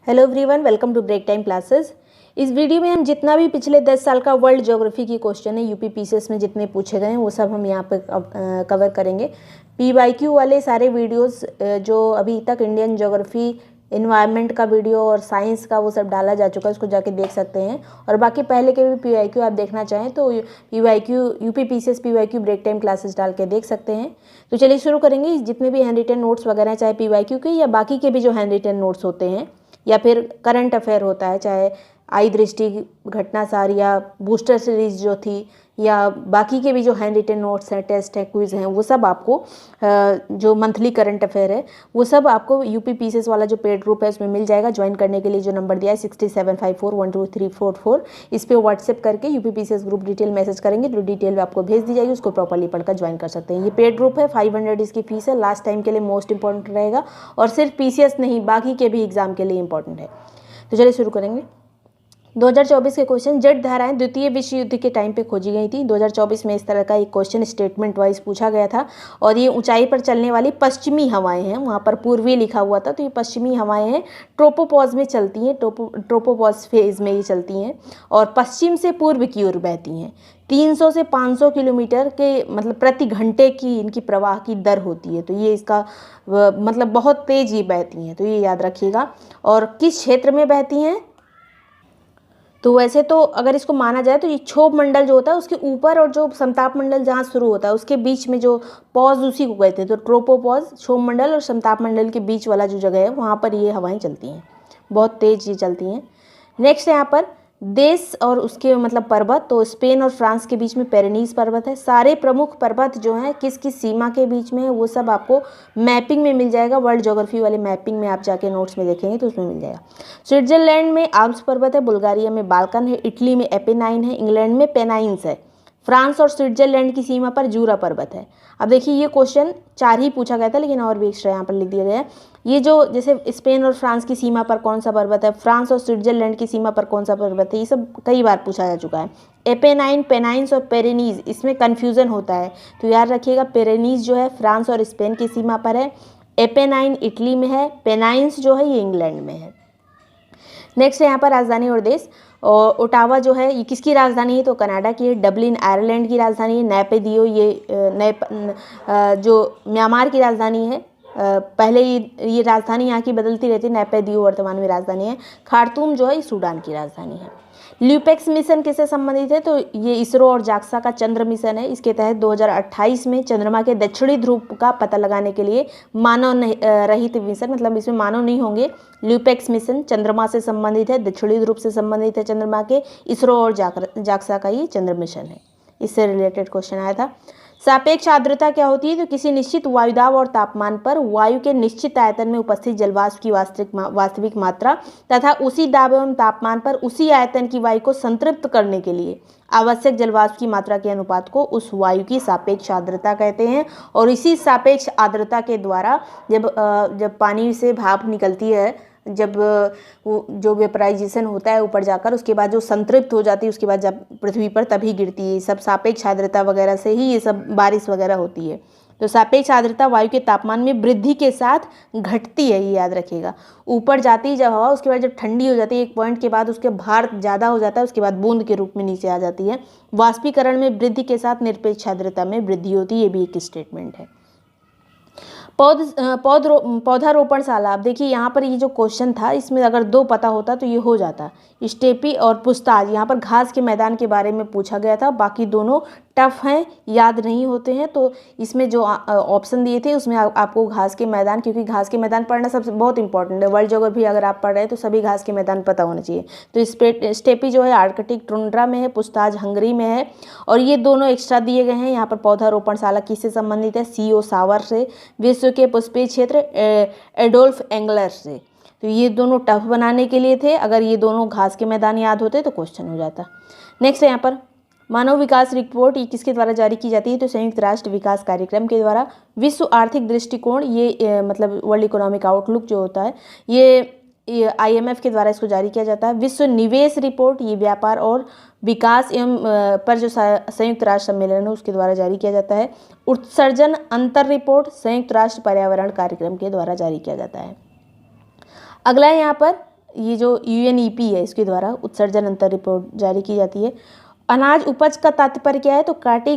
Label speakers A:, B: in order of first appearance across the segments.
A: Hello everyone, welcome to break time classes. इस video में हम जितना भी पिछले 10 साल का वर्ल्ड ज्योग्राफी की क्वेश्चन है यूपी पीसीएस में जितने पूछे गए हैं वो सब हम यहाँ पे कवर करेंगे। पीवाईक्यू वाले सारे वीडियोस जो अभी तक इंडियन ज्योग्राफी, इन्वायरमेंट का वीडियो और साइंस का वो सब डाला जा चुका है, उसको जाके देख सकते हैं। और बाकी पहले के भी पीवाईक्यू आप देखना चाहें तो PYQ UP PCS PYQ break time classes डाल के देख सकते हैं। तो चलिए शुरू करेंगे। जितने भी हैंड रिटन नोट्स वगैरह हैं, चाहे पीवाईक्यू के या बाकी के भी जो हैंड रिटन नोट्स होते हैं या फिर करंट अफेयर होता है, चाहे आई दृष्टि, घटनासार या बूस्टर सीरीज जो थी, या बाकी के भी जो हैंड रिटन नोट्स हैं, टेस्ट है, क्विज हैं, वो सब आपको जो मंथली करंट अफेयर है वो सब आपको यूपी पीसीएस वाला जो पेड ग्रुप है उसमें मिल जाएगा। ज्वाइन करने के लिए जो नंबर दिया है 6754123444, इस पर व्हाट्सएप करके UP PCS group detail message करेंगे तो डिटेल आपको भेज दी जाएगी, उसको प्रॉपर्ली पढ़कर ज्वाइन कर सकते हैं। ये पेड ग्रुप है, 500 इसकी फीस है, लास्ट टाइम के लिए मोस्ट इंपॉर्टेंट रहेगा और सिर्फ पीसीएस नहीं बाकी के भी एग्जाम के लिए इंपॉर्टेंट है। तो चलिए शुरू करेंगे। 2024 के क्वेश्चन, जेट धाराएं द्वितीय विश्व युद्ध के टाइम पे खोजी गई थी। 2024 में इस तरह का एक क्वेश्चन स्टेटमेंट वाइज पूछा गया था और ये ऊंचाई पर चलने वाली पश्चिमी हवाएं हैं, वहाँ पर पूर्वी लिखा हुआ था तो ये पश्चिमी हवाएं हैं, ट्रोपोपॉज में चलती हैं, ट्रोपोपॉज फेज में ये चलती हैं और पश्चिम से पूर्व की ओर बहती हैं। 300 से 500 किलोमीटर के मतलब प्रति घंटे की इनकी प्रवाह की दर होती है, तो ये इसका मतलब बहुत तेज ये बहती हैं, तो ये याद रखिएगा। और किस क्षेत्र में बहती हैं, तो वैसे तो अगर इसको माना जाए तो ये क्षोभ मंडल जो होता है उसके ऊपर और जो समताप मंडल जहाँ शुरू होता है उसके बीच में जो पॉज, उसी को कहते हैं। तो ट्रोपोपॉज, क्षोभ मंडल और समताप मंडल के बीच वाला जो जगह है वहाँ पर ये हवाएं चलती हैं, बहुत तेज ये चलती हैं। नेक्स्ट यहाँ पर देश और उसके मतलब पर्वत, तो स्पेन और फ्रांस के बीच में पेरेनीज पर्वत है। सारे प्रमुख पर्वत जो हैं किस किस सीमा के बीच में है वो सब आपको मैपिंग में मिल जाएगा। वर्ल्ड ज्योग्राफी वाले मैपिंग में आप जाके नोट्स में देखेंगे तो उसमें मिल जाएगा। स्विट्जरलैंड में आल्प्स पर्वत है, बुल्गारिया में बाल्कन है, इटली में एपेनाइन है, इंग्लैंड में पेनाइन्स है, फ्रांस और स्विट्जरलैंड की सीमा पर जूरा पर्वत है। अब देखिए ये क्वेश्चन 4 ही पूछा गया था लेकिन और भी एक्स्ट्रा यहाँ पर लिख दिया गया है। ये जो जैसे स्पेन और फ्रांस की सीमा पर कौन सा पर्वत है, फ्रांस और स्विट्जरलैंड की सीमा पर कौन सा पर्वत है, ये सब कई बार पूछा जा चुका है। एपेनाइन, पेनाइन्स और पेरेनीज, इसमें कन्फ्यूजन होता है तो याद रखिएगा पिरेनीज जो है फ्रांस और स्पेन की सीमा पर है, एपेनाइन इटली में है, पेनाइन्स जो है ये इंग्लैंड में है। नेक्स्ट है यहाँ पर राजधानी और देश। और ओटावा जो है ये किसकी राजधानी है, तो कनाडा की है। डबलिन आयरलैंड की राजधानी है। नैपिदियो ये जो म्यांमार की राजधानी है। पहले ये राजधानी यहाँ की बदलती रहती है, नैपिदियो वर्तमान में राजधानी है। खार्तूम जो है ये सूडान की राजधानी है। ल्यूपेक्स मिशन किससे संबंधित है, तो ये इसरो और जाक्सा का चंद्र मिशन है। इसके तहत 2028 में चंद्रमा के दक्षिणी ध्रुव का पता लगाने के लिए मानव रहित मिशन, मतलब इसमें मानव नहीं होंगे। ल्यूपेक्स मिशन चंद्रमा से संबंधित है, दक्षिणी ध्रुव से संबंधित है चंद्रमा के। इसरो और जाक्सा का ये चंद्र मिशन है, इससे रिलेटेड क्वेश्चन आया था। सापेक्ष आर्द्रता क्या होती है, तो किसी निश्चित वायुदाब और तापमान पर वायु के निश्चित आयतन में उपस्थित जलवाष्प की वास्तविक मात्रा तथा उसी दाब एवं तापमान पर उसी आयतन की वायु को संतृप्त करने के लिए आवश्यक जलवाष्प की मात्रा के अनुपात को उस वायु की सापेक्ष आर्द्रता कहते हैं। और इसी सापेक्ष आर्द्रता के द्वारा जब पानी से भाप निकलती है, जब जो वेपराइजेशन होता है ऊपर जाकर, उसके बाद जो संतृप्त हो जाती है उसके बाद जब पृथ्वी पर तभी गिरती है। सब सापेक्ष आर्द्रता वगैरह से ही ये सब बारिश वगैरह होती है। तो सापेक्ष आर्द्रता वायु के तापमान में वृद्धि के साथ घटती है, ये याद रखिएगा। ऊपर जाती है जब हवा, उसके बाद जब ठंडी हो जाती है एक पॉइंट के बाद उसके भार ज़्यादा हो जाता है, उसके बाद बूंद के रूप में नीचे आ जाती है। वाष्पीकरण में वृद्धि के साथ निरपेक्ष आर्द्रता में वृद्धि होती है, ये भी एक स्टेटमेंट है। पौधारोपणशाला, अब देखिए यहाँ पर ये जो क्वेश्चन था इसमें अगर 2 पता होता तो ये हो जाता। स्टेपी और पुस्ताज, यहाँ पर घास के मैदान के बारे में पूछा गया था, बाकी दोनों टफ हैं, याद नहीं होते हैं। तो इसमें जो ऑप्शन दिए थे उसमें आपको घास के मैदान, क्योंकि घास के मैदान पढ़ना सबसे बहुत इंपॉर्टेंट है। वर्ल्ड ज्योग्राफी अगर आप पढ़ रहे हैं तो सभी घास के मैदान पता होने चाहिए। तो स्टेपी जो है आर्कटिक टुंड्रा में है, पुस्ताज हंगरी में है। और ये दोनों एक्स्ट्रा दिए गए हैं। यहाँ पर पौधारोपणशाला किससे संबंधित है, CO सावर से। विश्व के पुष्पीय क्षेत्र एडोल्फ एंगलर से। तो ये दोनों टफ बनाने के लिए थे, अगर ये दोनों घास के मैदान याद होते तो क्वेश्चन हो जाता। नेक्स्ट है यहाँ पर मानव विकास रिपोर्ट, ये किसके द्वारा जारी की जाती है, तो संयुक्त राष्ट्र विकास कार्यक्रम के द्वारा। विश्व आर्थिक दृष्टिकोण, ये मतलब वर्ल्ड इकोनॉमिक आउटलुक जो होता है ये IMF के द्वारा इसको जारी किया जाता है। विश्व निवेश रिपोर्ट, ये व्यापार और विकास एवं पर जो संयुक्त राष्ट्र सम्मेलन है उसके द्वारा जारी किया जाता है। उत्सर्जन अंतर रिपोर्ट संयुक्त राष्ट्र पर्यावरण कार्यक्रम के द्वारा जारी किया जाता है। अगला है यहाँ पर ये जो UNEP है इसके द्वारा उत्सर्जन अंतर रिपोर्ट जारी की जाती है। अनाज उपज का तात्पर्य क्या है? तो काटी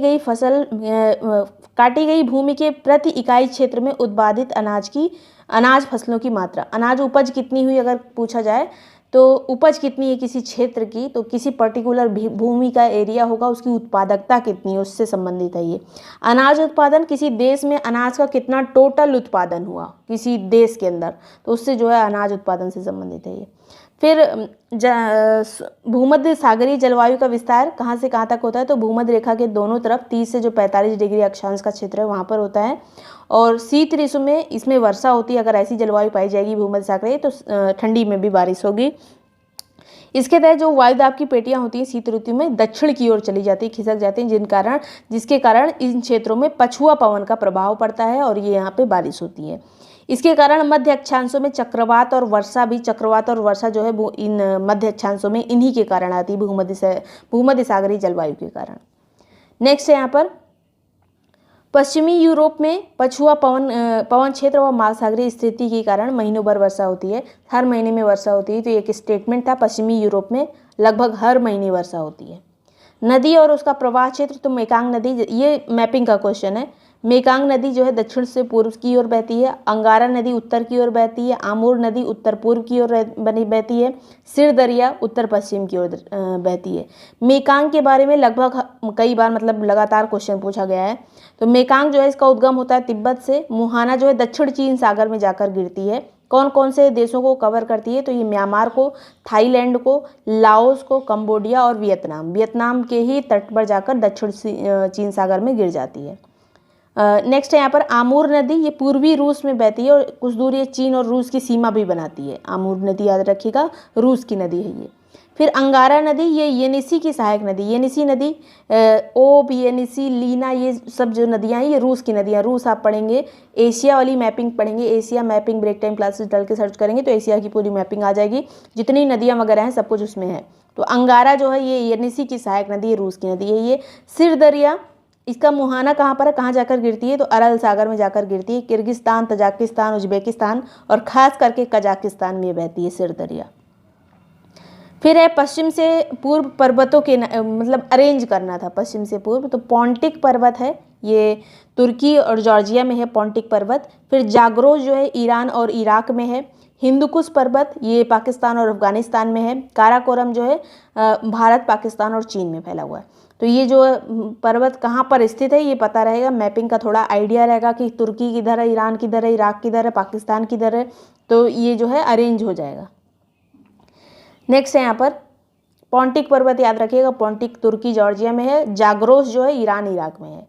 A: गई भूमि के प्रति इकाई क्षेत्र में उत्पादित अनाज फसलों की मात्रा। अनाज उपज कितनी हुई अगर पूछा जाए तो उपज कितनी है किसी क्षेत्र की, तो किसी पर्टिकुलर भूमि का एरिया होगा, उसकी उत्पादकता कितनी है उससे संबंधित है ये। अनाज उत्पादन किसी देश में अनाज का कितना टोटल उत्पादन हुआ किसी देश के अंदर, तो उससे जो है अनाज उत्पादन से संबंधित है ये। फिर भूमध्य सागरीय जलवायु का विस्तार कहाँ से कहाँ तक होता है? तो भूमध्य रेखा के दोनों तरफ 30 से जो 45 डिग्री अक्षांश का क्षेत्र है वहाँ पर होता है। और शीत ऋतु में इसमें वर्षा होती है। अगर ऐसी जलवायु पाई जाएगी भूमध्य सागरीय तो ठंडी में भी बारिश होगी। इसके तहत जो वायुदाब की पेटियां होती हैं शीत ऋतु में दक्षिण की ओर चली जाती है, खिसक जाती हैं, जिसके कारण इन क्षेत्रों में पछुआ पवन का प्रभाव पड़ता है और ये यहाँ पे बारिश होती है। इसके कारण मध्य अक्षांशों में चक्रवात और वर्षा जो है वो इन मध्य अक्षांशों में इन्हीं के कारण आती है, भूमध्य सागरीय जलवायु के कारण। नेक्स्ट है यहाँ पर पश्चिमी यूरोप में पछुआ पवन क्षेत्र और महासागरीय स्थिति के कारण महीनों भर वर्षा होती है, हर महीने में वर्षा होती है। तो एक स्टेटमेंट था, पश्चिमी यूरोप में लगभग हर महीने वर्षा होती है। नदी और उसका प्रवाह क्षेत्र, तो मेकांग नदी, ये मैपिंग का क्वेश्चन है। मेकांग नदी जो है दक्षिण से पूर्व की ओर बहती है, अंगारा नदी उत्तर की ओर बहती है, आमूर नदी उत्तर पूर्व की ओर बहती है, सिर दरिया उत्तर पश्चिम की ओर बहती है। मेकांग के बारे में लगभग कई बार मतलब लगातार क्वेश्चन पूछा गया है। तो मेकांग जो है इसका उद्गम होता है तिब्बत से, मुहाना जो है दक्षिण चीन सागर में जाकर गिरती है। कौन कौन से देशों को कवर करती है? तो ये म्यांमार को, थाईलैंड को, लाओस को, कंबोडिया और वियतनाम के ही तट पर जाकर दक्षिण चीन सागर में गिर जाती है। नेक्स्ट है यहाँ पर आमूर नदी, ये पूर्वी रूस में बहती है और कुछ दूर ये चीन और रूस की सीमा भी बनाती है। आमूर नदी याद रखिएगा, रूस की नदी है ये। फिर अंगारा नदी, ये येनिसी की सहायक नदी, येनिसी नदी, ओब, येनिसी, लीना, ये सब जो नदियाँ हैं ये रूस की नदियाँ। रूस आप पढ़ेंगे, एशिया वाली मैपिंग पढ़ेंगे, Asia mapping break time classes डाल के सर्च करेंगे तो एशिया की पूरी मैपिंग आ जाएगी, जितनी नदियाँ वगैरह हैं सब कुछ उसमें है। तो अंगारा जो है ये येनिसी की सहायक नदी है, रूस की नदी है ये। सिर दरिया, इसका मुहाना कहाँ पर है, कहाँ जाकर गिरती है? तो अरल सागर में जाकर गिरती है। किर्गिस्तान, तजाकिस्तान, उज्बेकिस्तान और खास करके कजाकिस्तान में बहती है सिर दरिया। फिर है पश्चिम से पूर्व पर्वतों के मतलब अरेंज करना था पश्चिम से पूर्व, तो पोंटिक पर्वत है, ये तुर्की और जॉर्जिया में है पोंटिक पर्वत। फिर जाग्रोस जो है ईरान और इराक में है। हिंदुकुश पर्वत ये पाकिस्तान और अफगानिस्तान में है। काराकोरम जो है भारत, पाकिस्तान और चीन में फैला हुआ है। तो ये जो पर्वत कहाँ पर स्थित है ये पता रहेगा, मैपिंग का थोड़ा आइडिया रहेगा कि तुर्की किधर है, ईरान किधर है, इराक किधर है, पाकिस्तान किधर है, तो ये जो है अरेंज हो जाएगा। नेक्स्ट है यहाँ पर पोंटिक पर्वत याद रखिएगा, पोंटिक तुर्की जॉर्जिया में है। जाग्रोस जो है ईरान इराक में है।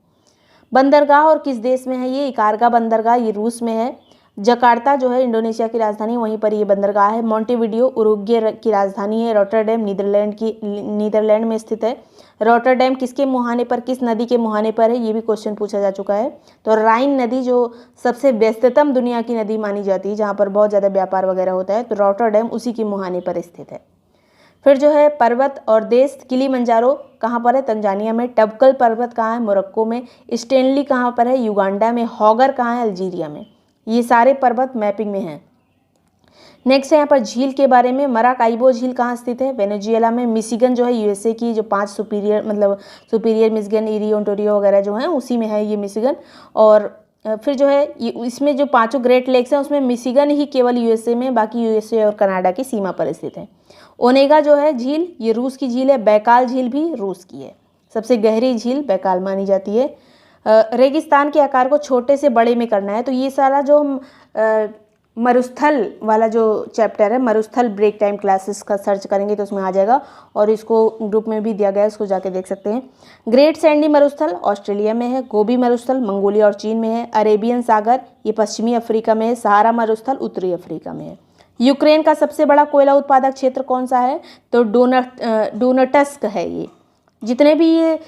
A: बंदरगाह और किस देश में है ये? इकारगा बंदरगाह ये रूस में है। जकार्ता जो है इंडोनेशिया की राजधानी, वहीं पर ये बंदरगाह है। मोंटेविडियो उरुग्वे की राजधानी है। रॉटरडैम नीदरलैंड में स्थित है। रॉटरडैम किसके मुहाने पर, किस नदी के मुहाने पर है, ये भी क्वेश्चन पूछा जा चुका है। तो राइन नदी जो सबसे व्यस्ततम दुनिया की नदी मानी जाती है, जहाँ पर बहुत ज़्यादा व्यापार वगैरह होता है, तो रॉटरडैम उसी के मुहाने पर स्थित है। फिर जो है पर्वत और देश, किलीमंजारो कहाँ पर है? तंजानिया में। टबकल पर्वत कहाँ है? मोरक्को में। स्टेनली कहाँ पर है? युगांडा में। हॉगर कहाँ है? अल्जीरिया में। ये सारे पर्वत मैपिंग में हैं। नेक्स्ट है यहाँ पर झील के बारे में। मराकाइबो झील कहाँ स्थित है? वेनेजुएला में। मिशिगन जो है यूएसए की जो 5 सुपीरियर मिशिगन, इरी, ओंटारियो वगैरह जो हैं उसी में है ये मिशिगन। और फिर जो है इसमें जो 5 ग्रेट लेक्स हैं उसमें मिशिगन ही केवल यूएसए में, बाकी यूएसए और कनाडा की सीमा पर स्थित है। ओनेगा जो है झील ये रूस की झील है। बैकाल झील भी रूस की है। सबसे गहरी झील बैकाल मानी जाती है। रेगिस्तान के आकार को छोटे से बड़े में करना है, तो ये सारा जो हम मरुस्थल वाला जो चैप्टर है, मरुस्थल ब्रेक टाइम क्लासेस का सर्च करेंगे तो उसमें आ जाएगा, और इसको ग्रुप में भी दिया गया है, इसको जाके देख सकते हैं। ग्रेट सैंडी मरुस्थल ऑस्ट्रेलिया में है। गोबी मरुस्थल मंगोलिया और चीन में है। अरेबियन सागर ये पश्चिमी अफ्रीका में है। सहारा मरुस्थल उत्तरी अफ्रीका में है। यूक्रेन का सबसे बड़ा कोयला उत्पादक क्षेत्र कौन सा है? तो डोनेट्स्क है। ये जितने भी ये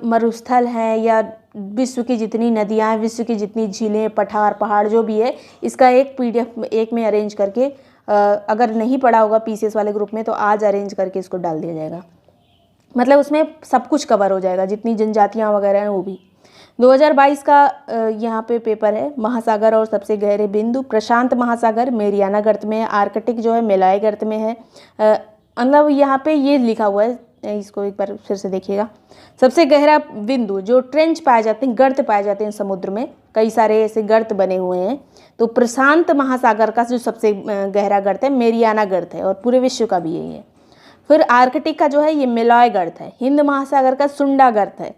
A: मरुस्थल हैं या विश्व की जितनी नदियाँ हैं, विश्व की जितनी झीलें, पठार, पहाड़ जो भी है, इसका एक PDF एक में अरेंज करके, अगर नहीं पढ़ा होगा PCS वाले ग्रुप में तो आज अरेंज करके इसको डाल दिया जाएगा। मतलब उसमें सब कुछ कवर हो जाएगा, जितनी जनजातियाँ वगैरह हैं वो भी। 2022 का यहाँ पे पेपर है, महासागर और सबसे गहरे बिंदु। प्रशांत महासागर मेरियाना गर्त में है, आर्कटिक जो है मेलाय गर्त में है। मतलब यहाँ पे ये लिखा हुआ है, इसको एक बार फिर से देखिएगा। सबसे गहरा बिंदु जो ट्रेंच पाए जाते हैं, गर्त पाए जाते हैं समुद्र में, कई सारे ऐसे गर्त बने हुए हैं, तो प्रशांत महासागर का जो सबसे गहरा गर्त है मेरियाना गर्त है, और पूरे विश्व का भी यही है। फिर आर्कटिक का जो है ये मेलॉय गर्त है। हिंद महासागर का सुंडा गर्त है,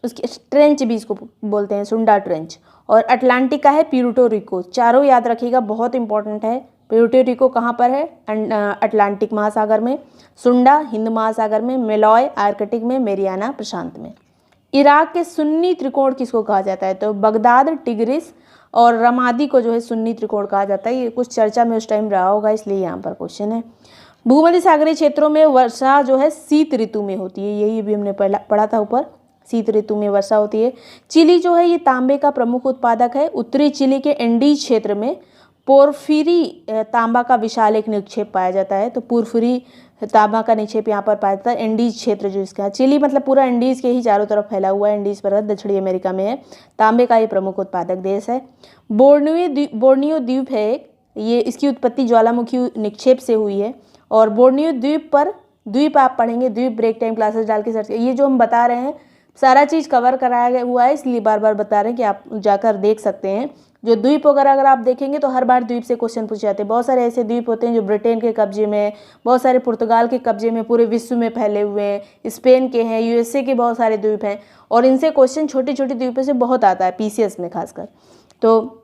A: उसकी ट्रेंच भी इसको बोलते हैं, सुंडा ट्रेंच। और अटलांटिक का है प्यूर्टो रिको। चारों याद रखिएगा, बहुत इंपॉर्टेंट है। प्यूर्टो रिको कहाँ पर है? अटलांटिक महासागर में, सुंडा हिंद महासागर में, मेलॉय आर्कटिक में, मेरियाना प्रशांत में। इराक के सुन्नी त्रिकोण किसको कहा जाता है? तो बगदाद, टिग्रिस और रमादी को जो है सुन्नी त्रिकोण कहा जाता है। ये कुछ चर्चा में उस टाइम रहा होगा, इसलिए यहाँ पर क्वेश्चन है। भूमध्य सागरीय क्षेत्रों में वर्षा जो है शीत ऋतु में होती है, यही भी हमने पढ़ा था ऊपर, शीत ऋतु में वर्षा होती है। चिली जो है ये तांबे का प्रमुख उत्पादक है। उत्तरी चिली के एंडीज क्षेत्र में पोर्फिरी तांबा का विशाल एक निक्षेप पाया जाता है। तो पोर्फिरी तांबा का निक्षेप यहाँ पर पाया जाता है। एंडीज क्षेत्र जो इसका, चिली मतलब पूरा एंडीज के ही चारों तरफ फैला हुआ है। एंडीज पर्वत दक्षिणी अमेरिका में है। तांबे का ये प्रमुख उत्पादक देश है। बोर्नियो द्वीप है एक, ये इसकी उत्पत्ति ज्वालामुखी निक्षेप से हुई है। और बोर्नियो द्वीप पर, द्वीप आप पढ़ेंगे, द्वीप ब्रेक टाइम क्लासेस डाल के सर्च, ये जो हम बता रहे हैं सारा चीज़ कवर कराया गया हुआ है, इसलिए बार बार बता रहे हैं कि आप जाकर देख सकते हैं। जो द्वीप वगैरह अगर आप देखेंगे तो हर बार द्वीप से क्वेश्चन पूछे जाते हैं। बहुत सारे ऐसे द्वीप होते हैं जो ब्रिटेन के कब्जे में है, बहुत सारे पुर्तगाल के कब्जे में पूरे विश्व में फैले हुए हैं, स्पेन के हैं, यूएसए के बहुत सारे द्वीप हैं, और इनसे क्वेश्चन छोटी छोटी द्वीपों से बहुत आता है, पीसीएस में खासकर, तो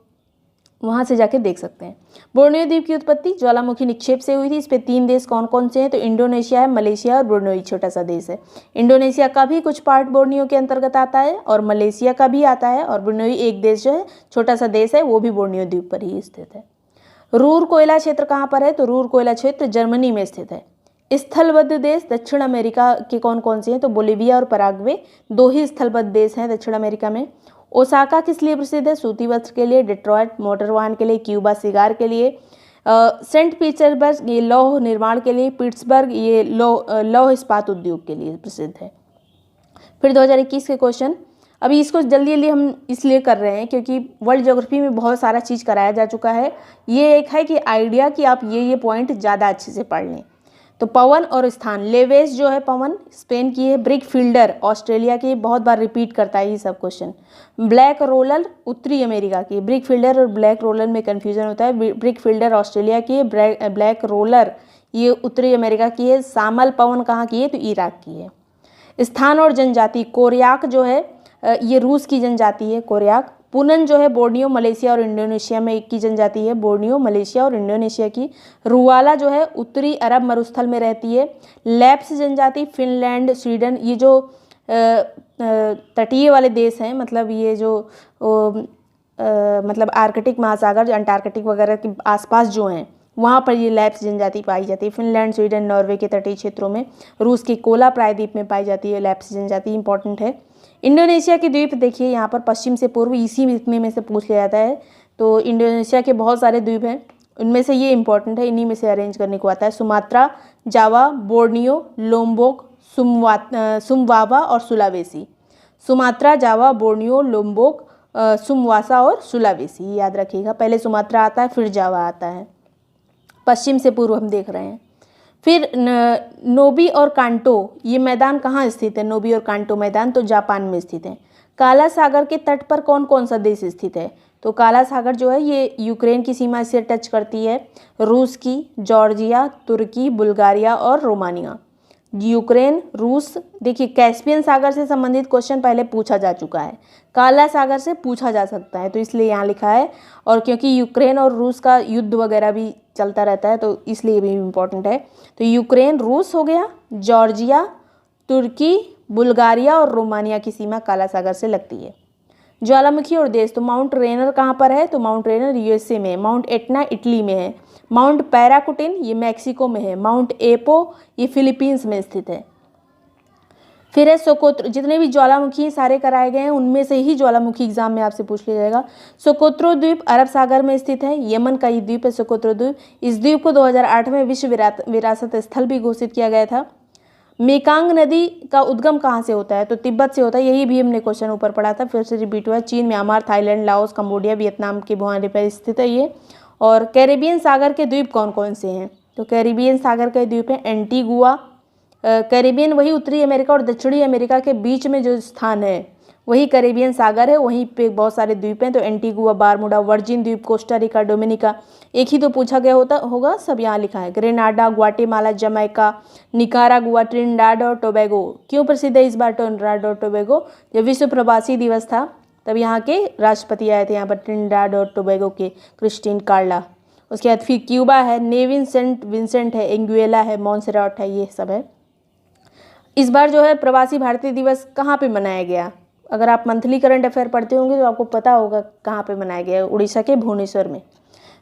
A: वहाँ से जाके देख सकते हैं। बोर्नियो द्वीप की उत्पत्ति ज्वालामुखी निक्षेप से हुई थी। इस पे 3 देश कौन कौन से हैं? तो इंडोनेशिया है, मलेशिया और बोर्नियो, छोटा सा देश है। इंडोनेशिया का भी कुछ पार्ट बोर्नियो के अंतर्गत आता है, और मलेशिया का भी आता है, और बोर्नियो एक देश जो है, छोटा सा देश है, वो भी बोर्नियो द्वीप पर ही स्थित है। रूर कोयला क्षेत्र कहाँ पर है? तो रूर कोयला क्षेत्र जर्मनी में स्थित है। स्थलबद्ध देश दक्षिण अमेरिका के कौन कौन से हैं? तो बोलीविया और पराग्वे 2 ही स्थलबद्ध देश हैं दक्षिण अमेरिका में। ओसाका किस लिए प्रसिद्ध है? सूती वस्त्र के लिए। डेट्रॉयट मोटर वाहन के लिए। क्यूबा सिगार के लिए। सेंट पीटर्सबर्ग ये लौह निर्माण के लिए। पिट्सबर्ग ये लौह इस्पात उद्योग के लिए प्रसिद्ध है। फिर 2021 के क्वेश्चन, अभी इसको जल्दी जल्दी हम इसलिए कर रहे हैं क्योंकि वर्ल्ड ज्योग्राफी में बहुत सारा चीज़ कराया जा चुका है। ये एक है कि आइडिया कि आप ये पॉइंट ज़्यादा अच्छे से पढ़ लें। तो पवन और स्थान, लेवेस जो है पवन स्पेन की है। ब्रिक फील्डर ऑस्ट्रेलिया की, बहुत बार रिपीट करता है ये सब क्वेश्चन। ब्लैक रोलर उत्तरी अमेरिका की। ब्रिक फील्डर और ब्लैक रोलर में कन्फ्यूजन होता है। ब्रिक फील्डर ऑस्ट्रेलिया की है, ब्लैक रोलर ये उत्तरी अमेरिका की है। सामल पवन कहाँ की है? तो इराक की है। स्थान और जनजाति, कोरियाक जो है ये रूस की जनजाति है, कोरियाक। पुनन जो है बोर्नियो मलेशिया और इंडोनेशिया में एक की जनजाति है, बोर्नियो मलेशिया और इंडोनेशिया की। रुवाला जो है उत्तरी अरब मरुस्थल में रहती है। लैप्स जनजाति फिनलैंड, स्वीडन, ये जो तटीय वाले देश हैं, मतलब ये जो मतलब आर्कटिक महासागर, अंटार्कटिक वगैरह के आसपास जो हैं वहाँ पर ये लैप्स जनजाति पाई जाती है। फिनलैंड, स्वीडन, नॉर्वे के तटीय क्षेत्रों में। रूस के कोला प्रायद्वीप में पाई जाती है लैप्स जनजाति, इंपॉर्टेंट है। इंडोनेशिया के द्वीप देखिए यहाँ पर पश्चिम से पूर्व, इसी में से पूछ लिया जाता है। तो इंडोनेशिया के बहुत सारे द्वीप हैं, उनमें से ये इंपॉर्टेंट है, इन्हीं में से अरेंज करने को आता है। सुमात्रा, जावा, बोर्नियो, लोम्बोक, सुमवावा और सुलावेसी। सुमात्रा, जावा, बोर्नियो, लोम्बोक, सुमवासा और सुलावेसी, याद रखिएगा। पहले सुमात्रा आता है, फिर जावा आता है। पश्चिम से पूर्व हम देख रहे हैं। फिर नोबी और कांटो ये मैदान कहाँ स्थित है? नोबी और कांटो मैदान तो जापान में स्थित है। काला सागर के तट पर कौन कौन सा देश स्थित है? तो काला सागर जो है ये यूक्रेन की सीमा से टच करती है। रूस की, जॉर्जिया, तुर्की, बुल्गारिया और रोमानिया। यूक्रेन, रूस, देखिए कैस्पियन सागर से संबंधित क्वेश्चन पहले पूछा जा चुका है, काला सागर से पूछा जा सकता है, तो इसलिए यहाँ लिखा है। और क्योंकि यूक्रेन और रूस का युद्ध वगैरह भी चलता रहता है तो इसलिए भी इम्पोर्टेंट है। तो यूक्रेन, रूस हो गया, जॉर्जिया, तुर्की, बुल्गारिया और रोमानिया की सीमा काला सागर से लगती है। ज्वालामुखी और देश, तो माउंट रेनर कहाँ पर है? तो माउंट रेनर यूएसए में है। माउंट एटना इटली में है। माउंट पैराकुटिन ये मैक्सिको में है। माउंट एपो ये फिलीपींस में स्थित है। फिर है सोकोत्रो, जितने भी ज्वालामुखी सारे कराए गए हैं उनमें से ही ज्वालामुखी एग्जाम में आपसे पूछ लिया जाएगा। सोकोत्रो द्वीप अरब सागर में स्थित है, यमन का ये द्वीप है सोकोत्रो द्वीप। इस द्वीप को 2008 में विश्व विरासत स्थल भी घोषित किया गया था। मेकांग नदी का उद्गम कहाँ से होता है? तो तिब्बत से होता है। यही भी हमने क्वेश्चन ऊपर पढ़ा था, फिर से रिपीट हुआ है। चीन, Myanmar, Thailand, Laos, Cambodia, Vietnam के भूभाग पर स्थित है ये। और कैरेबियन सागर के द्वीप कौन कौन से हैं? तो कैरेबियन सागर के द्वीप हैं एंटीगुआ। कैरेबियन वही उत्तरी अमेरिका और दक्षिणी अमेरिका के बीच में जो स्थान है वही कैरेबियन सागर है, वहीं पे बहुत सारे द्वीप हैं। तो एंटीगुआ, बारमूडा, वर्जिन द्वीप, कोस्टा रिका, डोमिनिका, एक ही तो पूछा गया होगा, सब यहाँ लिखा है। Grenada, Guatemala, Jamaica, Nicaragua, Trinidad और टोबैगो। क्यों प्रसिद्ध है इस बार ट्रिनिडाड और टोबैगो? जब विश्व प्रवासी दिवस था तब यहाँ के राष्ट्रपति आए थे यहाँ पर, ट्रिनिडाड और टोबैगो के, क्रिस्टीन कार्ला। उसके बाद फिर क्यूबा है, नेविन सेंट विंसेंट है, एंगुएला है, मॉन्सेराट है, ये सब है। इस बार जो है प्रवासी भारतीय दिवस कहाँ पे मनाया गया? अगर आप मंथली करंट अफेयर पढ़ते होंगे तो आपको पता होगा कहाँ पे मनाया गया है, उड़ीसा के भुवनेश्वर में।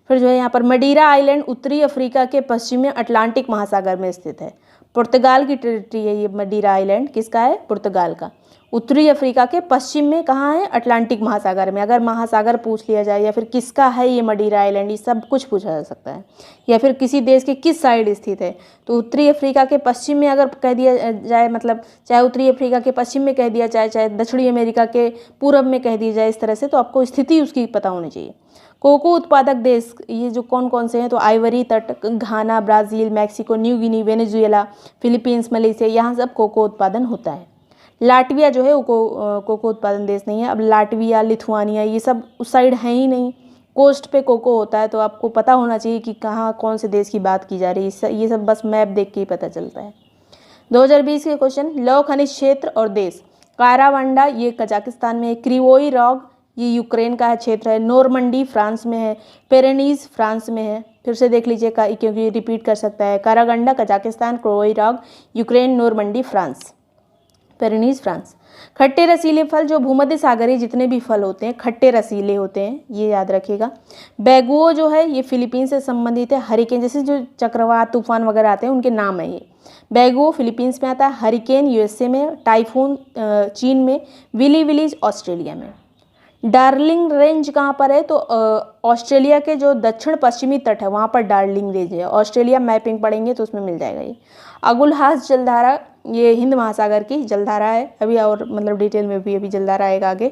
A: फिर जो है यहाँ पर मडीरा आइलैंड उत्तरी अफ्रीका के पश्चिम में अटलांटिक महासागर में स्थित है। पुर्तगाल की टेरिटरी है ये मडीरा आइलैंड, किसका है? पुर्तगाल का। उत्तरी अफ्रीका के पश्चिम में कहाँ है? अटलांटिक महासागर में। अगर महासागर पूछ लिया जाए या फिर किसका है ये मडीरा आइलैंड, ये सब कुछ पूछा जा सकता है। या फिर किसी देश के किस साइड स्थित है, तो उत्तरी अफ्रीका के पश्चिम में अगर कह दिया जाए, मतलब चाहे उत्तरी अफ्रीका के पश्चिम में कह दिया जाए, चाहे दक्षिणी अमेरिका के पूर्व में कह दिया जाए, इस तरह से तो आपको स्थिति उसकी पता होनी चाहिए। कोको उत्पादक देश ये जो कौन कौन से हैं? तो आइवरी तट, Ghana, Brazil, Mexico, New Guinea, Venezuela, Philippines, Malaysia, यहाँ सब कोको उत्पादन होता है। लाटविया जो है वो कोको उत्पादन देश नहीं है। अब लाटविया, लिथुआनिया, ये सब उस साइड है ही नहीं। कोस्ट पे कोको होता है, तो आपको पता होना चाहिए कि कहाँ कौन से देश की बात की जा रही है। ये सब बस मैप देख के ही पता चलता है। 2020 के क्वेश्चन, लौह खनिज क्षेत्र और देश। कारावांडा ये कजाकिस्तान में है। क्रिवोई रॉग ये यूक्रेन का है क्षेत्र है। नॉर्मंडी फ्रांस में है। पेरेनीज फ्रांस में है। फिर से देख लीजिए क्योंकि रिपीट कर सकता है। Karaganda Kazakhstan, Krivoy Rog Ukraine, Normandy France, Pyrenees France. खट्टे रसीले फल, जो भूमध्य सागरीय जितने भी फल होते हैं खट्टे रसीले होते हैं, ये याद रखिएगा। बैगुओ जो है ये फिलीपींस से संबंधित है। हरिकेन जैसे जो चक्रवात तूफान वगैरह आते हैं उनके नाम है ये। बैगुओ फिलीपींस में आता है। हरिकेन यूएसए में, टाइफून चीन में, विली विलीज ऑस्ट्रेलिया में। डार्लिंग रेंज कहाँ पर है? तो ऑस्ट्रेलिया के जो दक्षिण पश्चिमी तट है वहाँ पर डार्लिंग रेंज है। ऑस्ट्रेलिया मैपिंग पढ़ेंगे तो उसमें मिल जाएगा ये। अगुलहास जलधारा ये हिंद महासागर की जलधारा है। अभी और मतलब डिटेल में भी अभी जलधारा आएगा आगे,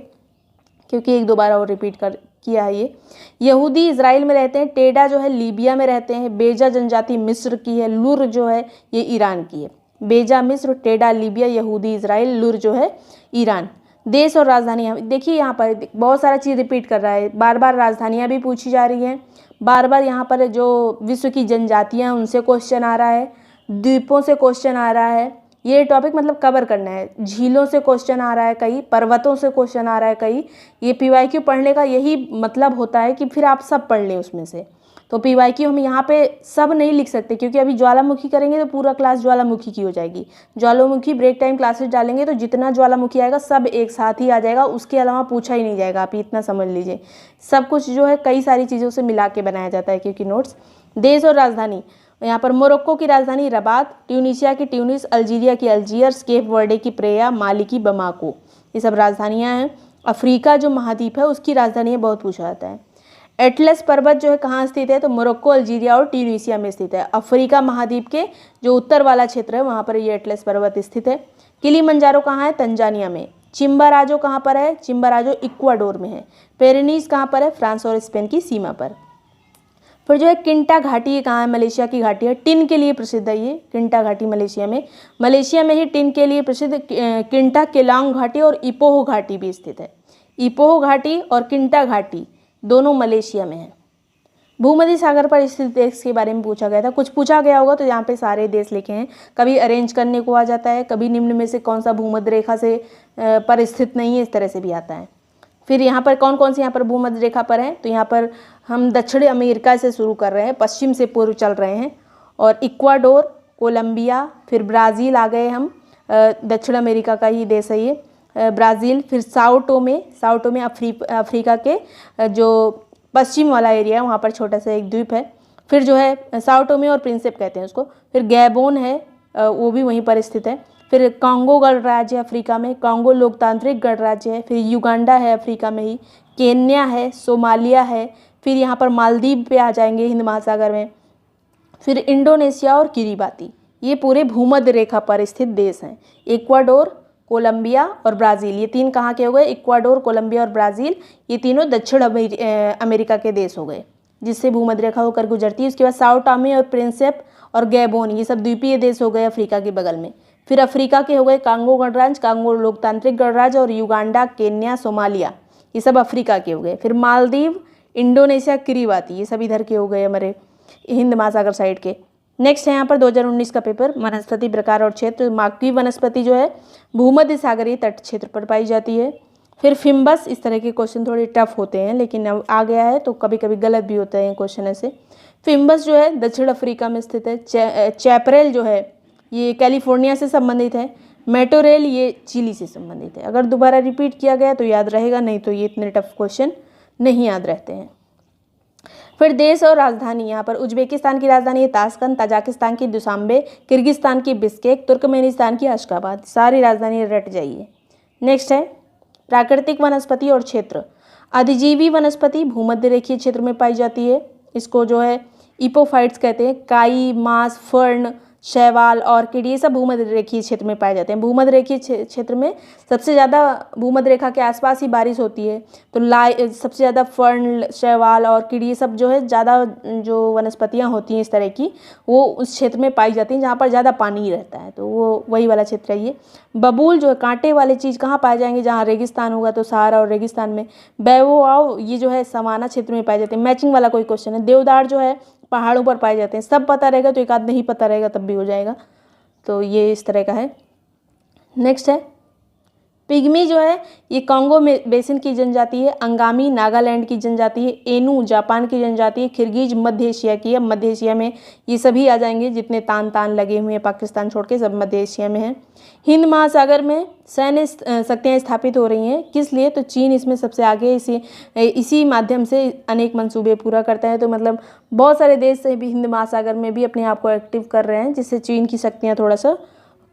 A: क्योंकि एक दो बार और रिपीट किया है ये। यहूदी इजराइल में रहते हैं। टेडा जो है लीबिया में रहते हैं। बेजा जनजाति मिस्र की है। लुर जो है ये ईरान की है। बेजा मिस्र, टेडा लीबिया, यहूदी इजराइल, लुर जो है ईरान। देश और राजधानियाँ, देखिए यहाँ पर बहुत सारा चीज़ रिपीट कर रहा है। बार बार राजधानियाँ भी पूछी जा रही हैं। बार बार यहाँ पर जो विश्व की जनजातियाँ हैं उनसे क्वेश्चन आ रहा है। द्वीपों से क्वेश्चन आ रहा है। ये टॉपिक मतलब कवर करना है। झीलों से क्वेश्चन आ रहा है कहीं, पर्वतों से क्वेश्चन आ रहा है कहीं। ये पीवाईक्यू पढ़ने का यही मतलब होता है कि फिर आप सब पढ़ लें उसमें से। तो पीवाईक्यू हम यहाँ पे सब नहीं लिख सकते, क्योंकि अभी ज्वालामुखी करेंगे तो पूरा क्लास ज्वालामुखी की हो जाएगी। ज्वालामुखी ब्रेक टाइम क्लासेस डालेंगे तो जितना ज्वालामुखी आएगा सब एक साथ ही आ जाएगा, उसके अलावा पूछा ही नहीं जाएगा। आप इतना समझ लीजिए। सब कुछ जो है कई सारी चीज़ों से मिला के बनाया जाता है, क्योंकि नोट्स। देश और राजधानी, यहाँ पर मोरक्को की राजधानी रबात, ट्यूनीशिया की ट्यूनिस, अल्जीरिया की अल्जीयर्स, केप वर्डे की प्रेया, माली की बमाको, ये सब राजधानियाँ हैं। अफ्रीका जो महाद्वीप है उसकी राजधानी बहुत पूछा जाता है। एटलस पर्वत जो है कहाँ स्थित है? तो मोरक्को, अल्जीरिया और ट्यूनीशिया में स्थित है। अफ्रीका महाद्वीप के जो उत्तर वाला क्षेत्र है वहाँ पर ये एटलस पर्वत स्थित है। किलिमंजारो कहाँ है? तंजानिया में। चिम्बाराजो कहाँ पर है? चिम्बाराजो इक्वाडोर में है। पेरेनीज कहाँ पर है? फ्रांस और स्पेन की सीमा पर। फिर जो है किंटा घाटी, ये कहाँ है? मलेशिया की घाटी है। टिन के लिए प्रसिद्ध है ये किंटा घाटी मलेशिया में ही टिन के लिए प्रसिद्ध किंटा केलांग घाटी और इपोहो घाटी भी स्थित है। इपोहो घाटी और किंटा घाटी दोनों मलेशिया में है। भूमध्य सागर पर स्थित देश के बारे में पूछा गया था। कुछ पूछा गया होगा तो यहाँ पे सारे देश लिखे हैं। कभी अरेंज करने को आ जाता है, कभी निम्न में से कौन सा भूमध्य रेखा से पर स्थित नहीं है, इस तरह से भी आता है। फिर यहाँ पर कौन कौन से यहाँ पर भूमध्य रेखा पर हैं? तो यहाँ पर हम दक्षिणी अमेरिका से शुरू कर रहे हैं, पश्चिम से पूर्व चल रहे हैं, और इक्वाडोर, कोलंबिया, फिर ब्राज़ील आ गए हम। दक्षिण अमेरिका का ही देश है ये ब्राज़ील। फिर साओ टोमे अफ्रीका के जो पश्चिम वाला एरिया है वहाँ पर छोटा सा एक द्वीप है। फिर जो है साओ टोमे और प्रिंसिप कहते हैं उसको। फिर गैबोन है, वो भी वहीं पर स्थित है। फिर कांगो गणराज्य है अफ्रीका में, कांगो लोकतांत्रिक गणराज्य है। फिर युगांडा है अफ्रीका में ही, केन्या है, सोमालिया है। फिर यहाँ पर मालदीव पे आ जाएंगे हिंद महासागर में। फिर इंडोनेशिया और किरिबाती, ये पूरे भूमध्य रेखा पर स्थित देश हैं। इक्वाडोर, कोलंबिया और ब्राज़ील, ये 3 कहाँ के हो गए? इक्वाडोर, कोलंबिया और ब्राज़ील, ये तीनों दक्षिण अमेरिका के देश हो गए जिससे भूमध्य रेखा होकर गुजरती है। उसके बाद साओ टोमे और प्रिंसेप और गैबोन, ये सब द्वीपीय देश हो गए अफ्रीका के बगल में। फिर अफ्रीका के हो गए कांगो गणराज्य, कांगो लोकतांत्रिक गणराज्य और युगांडा, केन्या, सोमालिया, ये सब अफ्रीका के हो गए। फिर मालदीव, इंडोनेशिया, किरीबाती, ये सब इधर के हो गए हमारे हिंद महासागर साइड के। नेक्स्ट है यहाँ पर 2019 का पेपर, वनस्पति प्रकार और क्षेत्र। माकवी वनस्पति जो है भूमध्य सागरीय तट क्षेत्र पर पाई जाती है। फिर फिम्बस, इस तरह के क्वेश्चन थोड़े टफ होते हैं लेकिन अब आ गया है तो कभी कभी गलत भी होते हैं क्वेश्चन ऐसे। फिम्बस जो है दक्षिण अफ्रीका में स्थित है। चैपरेल जो है ये कैलिफोर्निया से संबंधित है। मेटोरेल ये चिली से संबंधित है। अगर दोबारा रिपीट किया गया तो याद रहेगा, नहीं तो ये इतने टफ क्वेश्चन नहीं याद रहते हैं। फिर देश और राजधानी, यहाँ पर उज्बेकिस्तान की राजधानी है ताशकंद, तजाकिस्तान की दुशांबे, किर्गिस्तान की बिश्केक, तुर्कमेनिस्तान की अशगाबाद, सारी राजधानी रट जाइए। नेक्स्ट है प्राकृतिक वनस्पति और क्षेत्र। अधिजीवी वनस्पति भूमध्य रेखीय क्षेत्र में पाई जाती है। इसको जो है इपोफाइट्स कहते हैं। काई, मास, फर्न, शैवाल, ऑर्किड, ये सब भूमध्य रेखीय क्षेत्र में पाए जाते हैं। भूमध्य रेखीय क्षेत्र में सबसे ज़्यादा भूमध्य रेखा के आसपास ही बारिश होती है, तो सबसे ज़्यादा फर्न, शैवाल, ऑर्किड, ये सब जो है ज़्यादा जो वनस्पतियाँ होती हैं इस तरह की, वो उस क्षेत्र में पाई जाती हैं जहाँ पर ज़्यादा पानी रहता है, तो वो वही वाला क्षेत्र है ये। बबूल जो है कांटे वाले चीज़ कहाँ पाए जाएंगे? जहाँ रेगिस्तान होगा तो सहारा और रेगिस्तान में। बैवोआव ये जो है सवाना क्षेत्र में पाए जाते हैं। मैचिंग वाला कोई क्वेश्चन है। देवदार जो है पहाड़ों पर पाए जाते हैं। सब पता रहेगा तो एक आध नहीं पता रहेगा तब भी हो जाएगा, तो ये इस तरह का है। नेक्स्ट है पिग्मी जो है ये कांगो में बेसिन की जनजाति है। अंगामी नागालैंड की जनजाति है। एनू जापान की जनजाति है। खिरगिज मध्य एशिया की है। मध्य एशिया में ये सभी आ जाएंगे जितने तान लगे हुए हैं पाकिस्तान छोड़ के, सब मध्य एशिया में है। हिंद महासागर में सैन्य शक्तियाँ स्थापित हो रही हैं, किस लिए? तो चीन इसमें सबसे आगे, इसी माध्यम से अनेक मंसूबे पूरा करता है। तो मतलब बहुत सारे देश से भी हिंद महासागर में भी अपने आप को एक्टिव कर रहे हैं जिससे चीन की शक्तियाँ थोड़ा सा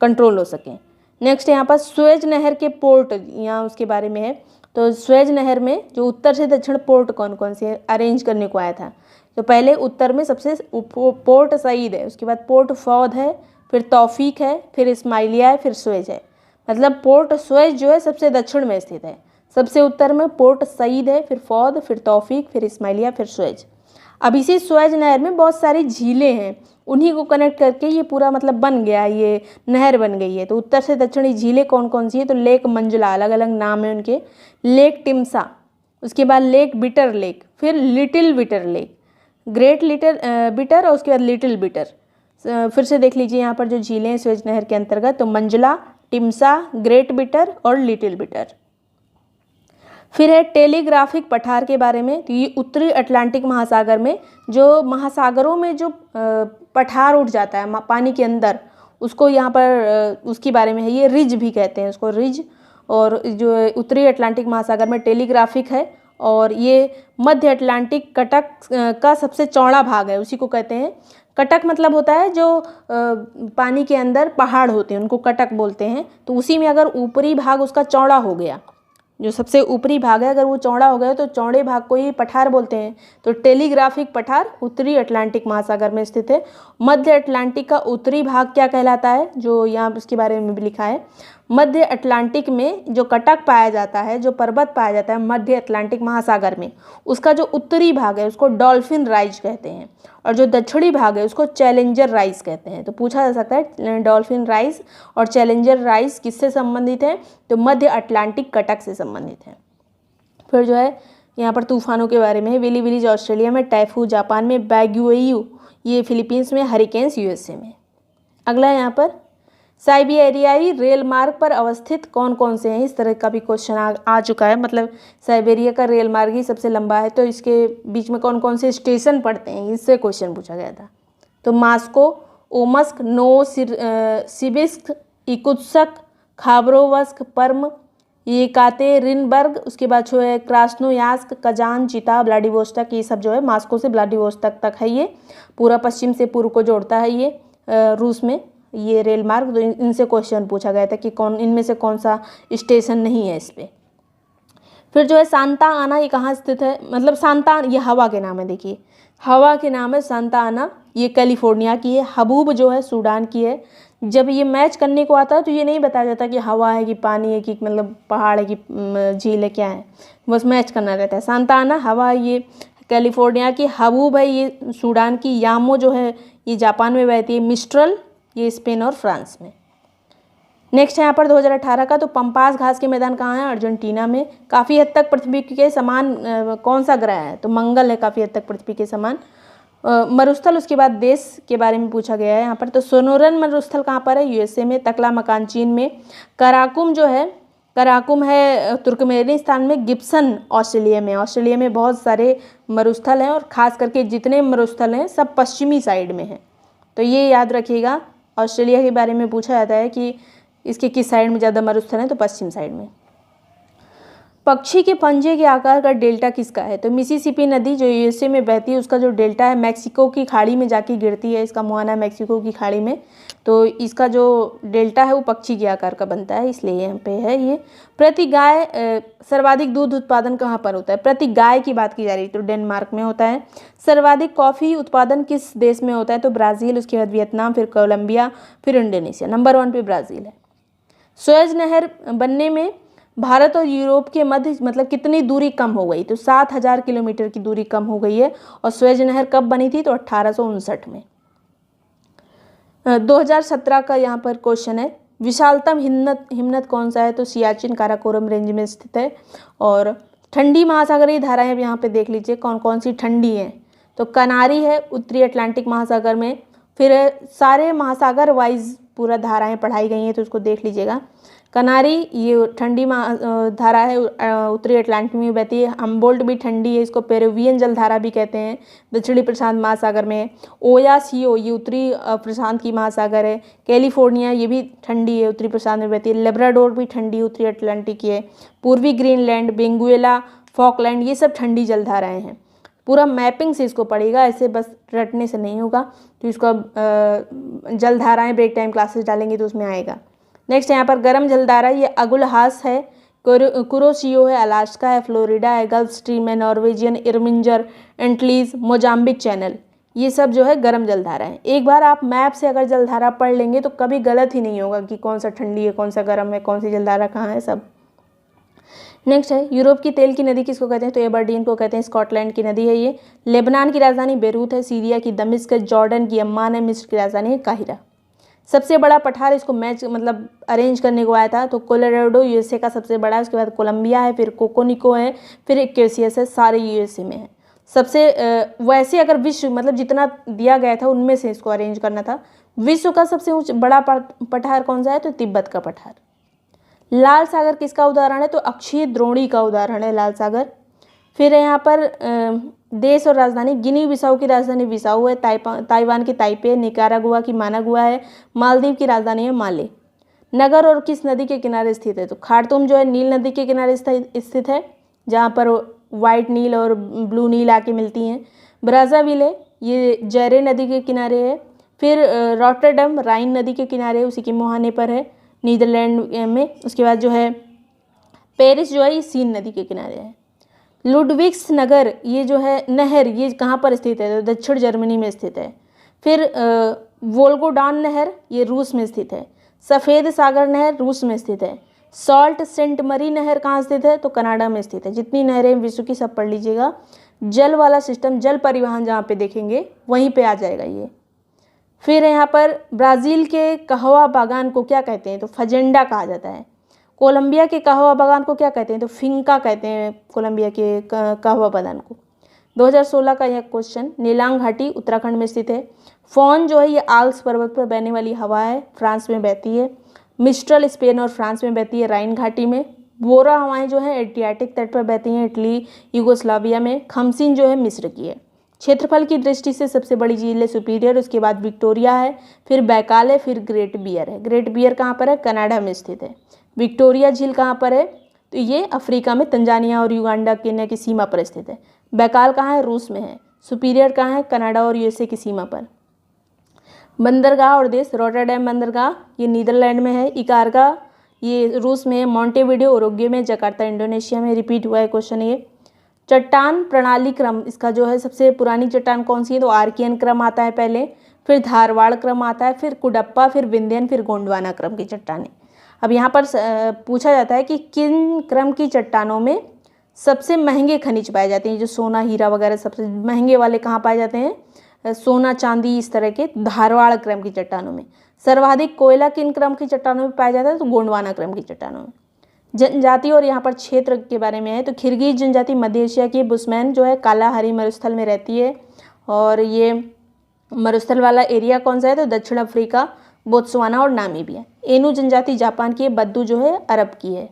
A: कंट्रोल हो सकें। नेक्स्ट यहाँ पर स्वेज नहर के पोर्ट, यहाँ उसके बारे में है। तो स्वेज नहर में जो उत्तर से दक्षिण पोर्ट कौन कौन से अरेंज करने को आया था? तो पहले उत्तर में सबसे पोर्ट सईद है, उसके बाद पोर्ट फौद है, फिर तौफीक है, फिर इस्माइलिया है, फिर स्वेज है। मतलब पोर्ट स्वेज जो है सबसे दक्षिण में स्थित है। सबसे उत्तर में पोर्ट सईद है, फिर फौद, फिर तौफीक, फिर इस्माइलिया, फिर स्वेज। अब इसी स्वेज नहर में बहुत सारी झीलें हैं, उन्हीं को कनेक्ट करके ये पूरा मतलब बन गया, ये नहर बन गई है। तो उत्तर से दक्षिणी झीलें कौन कौन सी है? तो लेक मंजुला, अलग अलग नाम है उनके। लेक टिम्सा, उसके बाद लेक बिटर लेक, फिर little bitter lake, great little bitter और उसके बाद लिटिल बिटर। फिर से देख लीजिए यहाँ पर जो झीलें हैं स्वेज नहर के अंतर्गत, तो मंजुला, टिम्सा, ग्रेट बिटर और लिटिल बिटर। फिर है टेलीग्राफिक पठार के बारे में। तो ये उत्तरी अटलांटिक महासागर में जो महासागरों में जो पठार उठ जाता है पानी के अंदर, उसको यहाँ पर उसके बारे में है। ये रिज भी कहते हैं उसको, रिज। और जो उत्तरी अटलांटिक महासागर में टेलीग्राफिक है, और ये मध्य अटलांटिक कटक का सबसे चौड़ा भाग है, उसी को कहते हैं कटक। मतलब होता है जो पानी के अंदर पहाड़ होते हैं उनको कटक बोलते हैं। तो उसी में अगर ऊपरी भाग उसका चौड़ा हो गया, जो सबसे ऊपरी भाग है अगर वो चौड़ा हो गया तो चौड़े भाग को ही पठार बोलते हैं। तो टेलीग्राफिक पठार उत्तरी अटलांटिक महासागर में स्थित है। मध्य अटलांटिक का उत्तरी भाग क्या कहलाता है? जो यहाँ उसके बारे में भी लिखा है, मध्य अटलांटिक में जो कटक पाया जाता है, जो पर्वत पाया जाता है मध्य अटलांटिक महासागर में, उसका जो उत्तरी भाग है उसको डॉल्फिन राइज कहते हैं, और जो दक्षिणी भाग है उसको चैलेंजर राइज कहते हैं। तो पूछा जा सकता है डॉल्फिन राइज और चैलेंजर राइज किससे संबंधित है? तो मध्य अटलांटिक कटक से संबंधित है। फिर जो है यहाँ पर तूफानों के बारे में, विली विलीज ऑस्ट्रेलिया में, टाइफू जापान में, बैग्युएयू ये फिलीपींस में, हरिकेन्स यूएसए में। अगला यहाँ पर साइबेरियाई रेल मार्ग पर अवस्थित कौन कौन से हैं? इस तरह का भी क्वेश्चन आ चुका है। मतलब साइबेरिया का रेल मार्ग ही सबसे लंबा है, तो इसके बीच में कौन कौन से स्टेशन पड़ते हैं, इससे क्वेश्चन पूछा गया था। तो मास्को, ओमस्क, नोवसिबिर्स्क, इकुत्स्क, खाबरोवस्क, पर्म, येकातेरिनबर्ग, उसके बाद जो है क्रास्नोयार्स्क, कजान, चिता, व्लादिवोस्तोक, ये सब जो है मास्को से व्लादिवोस्तोक तक है। ये पूरा पश्चिम से पूर्व को जोड़ता है ये रूस में ये रेल मार्ग। तो इनसे क्वेश्चन पूछा गया था कि कौन इनमें से कौन सा स्टेशन नहीं है इस पे। फिर जो है सांता आना, ये कहाँ स्थित है? मतलब सांता, ये हवा के नाम है, देखिए हवा के नाम है सांता आना। ये कैलिफोर्निया की है। हबूब जो है सूडान की है। जब ये मैच करने को आता है तो ये नहीं बताया जाता कि हवा है कि पानी है कि मतलब पहाड़ है कि झील है, क्या है, बस मैच करना रहता है। सांताना हवा ये कैलिफोर्निया की, हबूब है ये सूडान की, यामो जो है ये जापान में बहती है, मिस्ट्रल ये स्पेन और फ्रांस में। नेक्स्ट है यहाँ पर 2018 का, तो पंपास घास के मैदान कहाँ है? अर्जेंटीना में। काफ़ी हद तक पृथ्वी के समान कौन सा ग्रह है? तो मंगल है काफ़ी हद तक पृथ्वी के समान। मरुस्थल, उसके बाद देश के बारे में पूछा गया है यहाँ पर, तो सोनोरन मरुस्थल कहाँ पर है? यूएसए में। तकलामकान चीन में। कराकुम जो है, कराकुम है तुर्कमेनिस्तान में। गिब्सन ऑस्ट्रेलिया में। ऑस्ट्रेलिया में बहुत सारे मरुस्थल हैं और ख़ास करके जितने मरुस्थल हैं सब पश्चिमी साइड में हैं, तो ये याद रखिएगा। ऑस्ट्रेलिया के बारे में पूछा जाता है कि इसके किस साइड में ज़्यादा मरुस्थल हैं, तो पश्चिम साइड में। पक्षी के पंजे के आकार का डेल्टा किसका है? तो मिसिसिपी नदी जो यूएसए में बहती है उसका जो डेल्टा है मैक्सिको की खाड़ी में जाके गिरती है, इसका मुहाना मैक्सिको की खाड़ी में, तो इसका जो डेल्टा है वो पक्षी के आकार का बनता है, इसलिए यहाँ पे है ये। प्रति गाय सर्वाधिक दूध उत्पादन कहाँ पर होता है? प्रति गाय की बात की जा रही है तो डेनमार्क में होता है। सर्वाधिक कॉफ़ी उत्पादन किस देश में होता है? तो ब्राज़ील, उसके बाद वियतनाम, फिर कोलंबिया, फिर इंडोनेशिया। नंबर 1 पे ब्राज़ील है। सुएज नहर बनने में भारत और यूरोप के मध्य मतलब कितनी दूरी कम हो गई? तो 7000 किलोमीटर की दूरी कम हो गई है। और सुएज नहर कब बनी थी? तो 1859 में। 2017 का यहाँ पर क्वेश्चन है, विशालतम हिमनद कौन सा है? तो सियाचिन काराकोरम रेंज में स्थित है। और ठंडी महासागरीय धाराएं अब यहाँ पे देख लीजिए कौन कौन सी ठंडी हैं। तो कनारी है उत्तरी अटलांटिक महासागर में। फिर सारे महासागर वाइज पूरा धाराएं पढ़ाई गई हैं तो उसको देख लीजिएगा। कनारी ये ठंडी धारा है, उत्तरी अटलांटिक में बहती है। हम्बोल्ट भी ठंडी है, इसको पेरुवियन जलधारा भी कहते हैं, दक्षिणी प्रशांत महासागर में। ओयासियो ये उत्तरी प्रशांत की महासागर है। कैलिफोर्निया ये भी ठंडी है, उत्तरी प्रशांत में बहती है। लेब्राडोर भी ठंडी उत्तरी अटलांटिक की है। पूर्वी ग्रीनलैंड, बेंगुएला, फॉकलैंड ये सब ठंडी जलधाराएँ हैं। पूरा मैपिंग से इसको पढ़ेगा, ऐसे बस रटने से नहीं होगा, तो इसको जलधाराएँ ब्रेक टाइम क्लासेस डालेंगे तो उसमें आएगा। नेक्स्ट यहाँ पर गर्म जलधारा, ये अगुलहास है, कुरोशियो है, अलास्का है, फ्लोरिडा है, गल्फ स्ट्रीम है, नॉर्वेजियन, इर्मिंजर, एंटलीज, मोजाम्बिक चैनल, ये सब जो है गर्म जलधारा है। एक बार आप मैप से अगर जलधारा पढ़ लेंगे तो कभी गलत ही नहीं होगा कि कौन सा ठंडी है, कौन सा गर्म है, कौन सी जलधारा कहाँ है सब। नेक्स्ट है यूरोप की तेल की नदी किसको कहते हैं? तो एबरडीन को कहते हैं, स्कॉटलैंड की नदी है ये। लेबनान की राजधानी बेरूत है, सीरिया की दमिश्क, जॉर्डन की अम्मान है, मिस्र की राजधानी है काहिरा। सबसे बड़ा पठार, इसको मैच मतलब अरेंज करने को आया था, तो कोलोराडो यूएसए का सबसे बड़ा है, उसके बाद कोलंबिया है, फिर कोकोनिको है, फिर इक्वेसियस है, सारे यूएसए में है। सबसे वैसे अगर विश्व मतलब जितना दिया गया था उनमें से इसको अरेंज करना था। विश्व का सबसे बड़ा पठार कौन सा है? तो तिब्बत का पठार। लाल सागर किसका उदाहरण है? तो अक्षीय द्रोणी का उदाहरण है लाल सागर। फिर यहाँ पर देश और राजधानी, गिनी बिसाऊ की राजधानी बिसाऊ है, ताइवान की ताइपे, निकारागुआ की मानागुआ है, मालदीव की राजधानी है माले। नगर और किस नदी के किनारे स्थित है? तो खार्तूम जो है नील नदी के किनारे स्थित है, जहाँ पर वाइट नील और ब्लू नील आके मिलती हैं। ब्राज़ाविल है, ये जैरे नदी के किनारे है। फिर रॉटरडम राइन नदी के किनारे, उसी के मुहाने पर है नीदरलैंड में। उसके बाद जो है पेरिस जो है ये सीन नदी के किनारे है। लुडविग्स नगर ये जो है नहर, ये कहाँ पर स्थित है? तो दक्षिण जर्मनी में स्थित है। फिर वोल्गोडान नहर ये रूस में स्थित है। सफ़ेद सागर नहर रूस में स्थित है। सॉल्ट सेंट मरी नहर कहाँ स्थित है? तो कनाडा में स्थित है। जितनी नहरें विश्व की सब पढ़ लीजिएगा। जल वाला सिस्टम, जल परिवहन जहाँ पे देखेंगे वहीं पे आ जाएगा ये। फिर यहाँ पर ब्राज़ील के कहवा बागान को क्या कहते हैं? तो फजेंडा कहा जाता है। कोलंबिया के कहवा बागान को क्या कहते हैं? तो फिंका कहते हैं कोलंबिया के कहवा बागान को। 2016 का यह क्वेश्चन, नीलांग घाटी उत्तराखंड में स्थित है। फॉन जो है ये आल्प्स पर्वत पर बहने वाली हवा है, फ्रांस में बहती है। मिस्ट्रल स्पेन और फ्रांस में बहती है राइन घाटी में। बोरा हवाएं जो है एड्रियाटिक तट पर बहती हैं, इटली यूगोस्लाविया में। खमसिन जो है मिस्र की है। क्षेत्रफल की दृष्टि से सबसे बड़ी झील है सुपीरियर, उसके बाद विक्टोरिया है, फिर बैकाल है, फिर ग्रेट बियर है। ग्रेट बियर कहाँ पर है? कनाडा में स्थित है। विक्टोरिया झील कहाँ पर है? तो ये अफ्रीका में तंजानिया और युगांडा केन्या की सीमा पर स्थित है। बैकाल कहाँ है? रूस में है। सुपीरियर कहाँ है? कनाडा और यूएसए की सीमा पर। बंदरगाह और देश, रॉटरडैम बंदरगाह ये नीदरलैंड में है। इकारगा ये रूस में है। मॉन्टेविडियो उरुग्वे में। जकार्ता इंडोनेशिया में। रिपीट हुआ है क्वेश्चन ये। चट्टान प्रणाली क्रम, इसका जो है सबसे पुरानी चट्टान कौन सी है, तो आर्कियन क्रम आता है पहले, फिर धारवाड़ क्रम आता है, फिर कुडप्पा, फिर विंध्यन, फिर गोंडवाना क्रम की चट्टानें। अब यहाँ पर पूछा जाता है कि किन क्रम की चट्टानों में सबसे महंगे खनिज पाए जाते हैं। जो सोना हीरा वगैरह सबसे महंगे वाले कहाँ पाए जाते हैं, सोना चांदी इस तरह के धारवाड़ क्रम की चट्टानों में। सर्वाधिक कोयला किन क्रम की चट्टानों में पाया जाता है, तो गोंडवाना क्रम की चट्टानों में। जनजाति और यहाँ पर क्षेत्र के बारे में है, तो किर्गिज जनजाति मध्य एशिया की बुस्मैन जो है कालाहारी मरुस्थल में रहती है, और ये मरुस्थल वाला एरिया कौन सा है, तो दक्षिण अफ्रीका, बोत्सवाना और नामीबिया। एनु जनजाति जापान की है, बद्दू जो है अरब की है।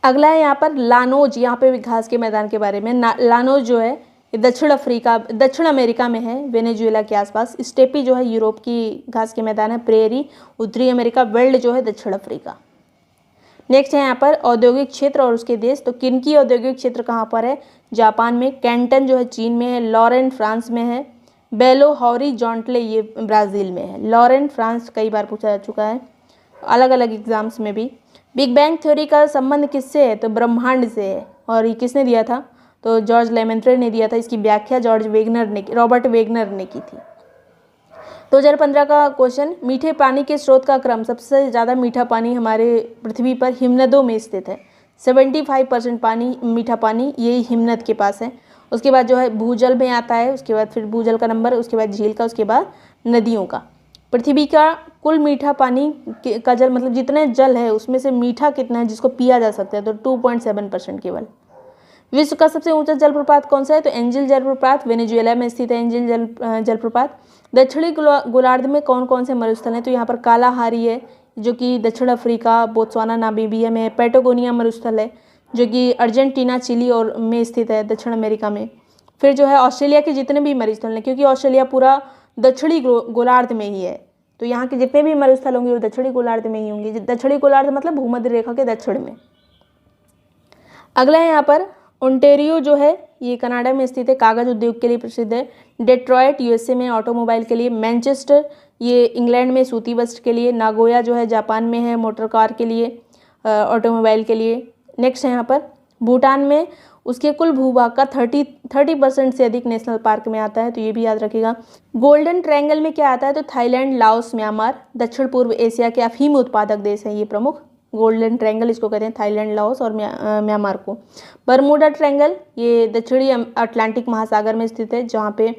A: अगला है यहाँ पर लानोज, यहाँ पे भी घास के मैदान के बारे में। लानोज जो है दक्षिण अमेरिका में है, वेनेजुएला के आसपास। स्टेपी जो है यूरोप की घास के मैदान है। प्रेरी उत्तरी अमेरिका। वेल्ड जो है दक्षिण अफ्रीका। नेक्स्ट है यहाँ पर औद्योगिक क्षेत्र और उसके देश, तो किनकी औद्योगिक क्षेत्र कहाँ पर है, जापान में। कैंटन जो है चीन में है। लॉरेन फ्रांस में है। बेलो हॉरिजॉन्टले ये ब्राज़ील में है। लॉरेन फ्रांस कई बार पूछा जा चुका है अलग अलग एग्जाम्स में भी। बिग बैंग थ्योरी का संबंध किससे है, तो ब्रह्मांड से है, और ये किसने दिया था, तो जॉर्ज लेमेंट्रे ने दिया था। इसकी व्याख्या रॉबर्ट वेगनर ने की थी। 2015 का क्वेश्चन, मीठे पानी के स्रोत का क्रम। सबसे ज़्यादा मीठा पानी हमारे पृथ्वी पर हिमनदों में स्थित है। 75% पानी, मीठा पानी यही हिमनद के पास है। उसके बाद जो है भूजल में आता है, उसके बाद फिर भूजल का नंबर, उसके बाद झील का, उसके बाद नदियों का। पृथ्वी का कुल मीठा पानी का जल, मतलब जितने जल है उसमें से मीठा कितना है जिसको पिया जा सकता है, तो 2.7% केवल। विश्व का सबसे ऊंचा जलप्रपात कौन सा है, तो एंजिल जलप्रपात, वेनेजुएला में स्थित है एंजिल जलप्रपात। दक्षिणी गोलार्ध में कौन कौन से मरुस्थल हैं, तो यहाँ पर कालाहारी है जो कि दक्षिण अफ्रीका, बोत्सवाना, नामीबिया में है। पैटागोनिया मरुस्थल है जो कि अर्जेंटीना, चिली और में स्थित है दक्षिण अमेरिका में। फिर जो है ऑस्ट्रेलिया के जितने भी मरुस्थल हैं, क्योंकि ऑस्ट्रेलिया पूरा दक्षिणी गोलार्ध में ही है, तो यहाँ के जितने भी मरुस्थल होंगे वो दक्षिणी गोलार्ध में ही होंगे। दक्षिणी गोलार्ध मतलब भूमध्य रेखा के दक्षिण में। अगला है यहाँ पर ओंटेरियो जो है ये कनाडा में स्थित है, कागज उद्योग के लिए प्रसिद्ध है। डेट्रॉयट यूएसए में ऑटोमोबाइल के लिए। मैनचेस्टर ये इंग्लैंड में सूती वस्त्र के लिए। नागोया जो है जापान में है, मोटर कार के लिए, ऑटोमोबाइल के लिए। नेक्स्ट है यहाँ पर भूटान में उसके कुल भूभाग का 30% से अधिक नेशनल पार्क में आता है, तो ये भी याद रखिएगा। गोल्डन ट्रायंगल में क्या आता है, तो थाईलैंड, लाओस, म्यांमार। दक्षिण पूर्व एशिया के अफीम उत्पादक देश हैं ये प्रमुख। गोल्डन ट्रायंगल इसको कहते हैं, थाईलैंड, लाओस और म्यांमार को। बरमूडा ट्रायंगल ये दक्षिणी अटलांटिक महासागर में स्थित है, जहाँ पे